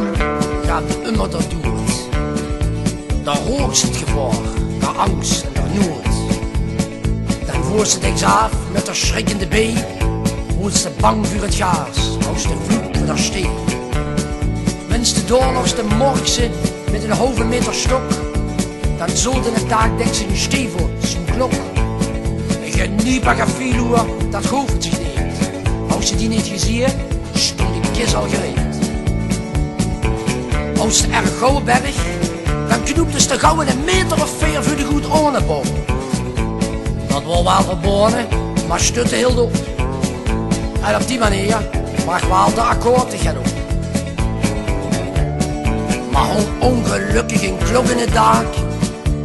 gevoel gaat immer erdoor. Daar hoogst het gevaar, daar angst en daar nood. Dan voert ze diks af met haar schrikkende been, wordt ze bang voor het gaas, als de vloed met haar steen. Wens de doorlogs de morgse met een halve meter stok, dan zult in het taakdek zijn stevel, zijn klok. Ik heb niet bagafieluur, dat hoeft zich niet. Als ze die niet gezien, stond de kist al gereed. Als de erg gouden berg, dan knoepte ze de gauw een meter of 4 voor de goed ornenboom. Dat wordt wel verboden, maar stutte heel doof. En op die manier mag wel de akkoord te gaan op. Maar hoe ongelukkig een klok in het dak,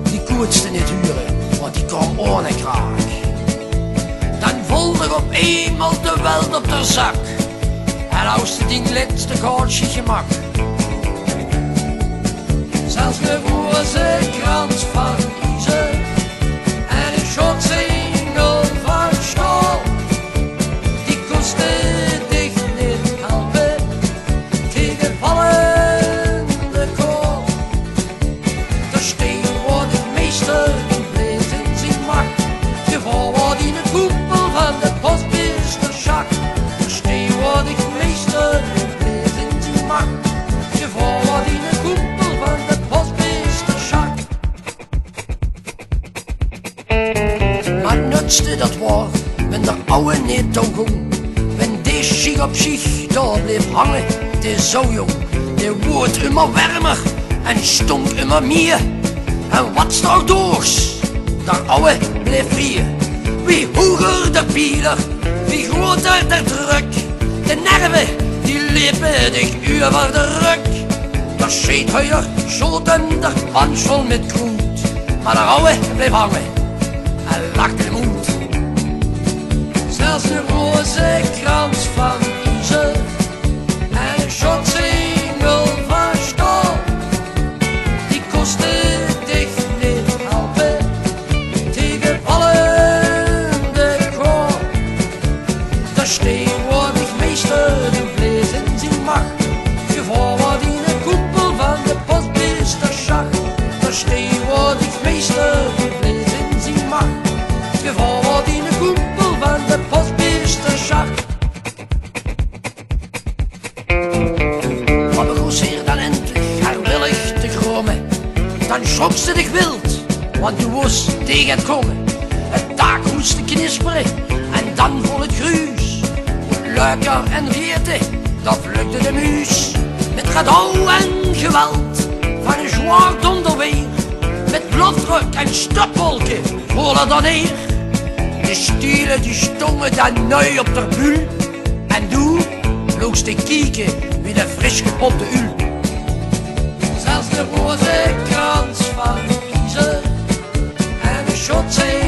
die koetste niet huren, want die kwam ohne kraak. Dan voelde ik op eenmaal de weld op de zak, en als die laatste kaartje gemak. Zelfs de roze krans van ijzer en een schotsingel van staal, die kostte dicht niet helpen tegen vallende kool. De steen wordt het meester die bleef in zijn macht, geval wordt in de koepel van de postmeestersjak. De steen wordt het meester die bleef in zijn macht, geval wordt in de koepel van de postmeestersjak. Maar nutste dat woord, wenn der ouwe niet toe ging, wenn die zich op zich daar bleef hangen, die zo jong, die wordt immer warmer en stonk immer meer. En wat er doogs, der ouwe bleef vrieën. Wie hoger de pieler, wie groter de druk, de nerven die liepen dich over de rug. Der scheet heuer schoten der panschel met kroet, maar der ouwe bleef hangen en lachte de moed. Zelfs de roze krans van ijzer en een schotsingel van staal, die kostte dicht niet helpen tegen vallende kool. De steen wordt ik meester, die bleef in zijn macht, geval wordt in de koepel van de postmeestersjak. De steen wordt ik meester, die bleef in zijn macht, geval wordt in de koepel van de postmeestersjak. Maar begon zeer dan endlich herwillig te gromen, dan schrok ze dich wild, want je was tegen het komen. Het taak moest te knisperen en dan vol het gruus. Luiker en rieten, dat vlugde de muus. Met gedouw en geweld van een zwaar donderweer, met bloeddruk en stopwolken voelen dan neer. De stielen die stongen dan neu op de buul, en doe vloog te kieken wie de frisch gepopte uul. Zelfs de roze krans van ijzer en een schotsing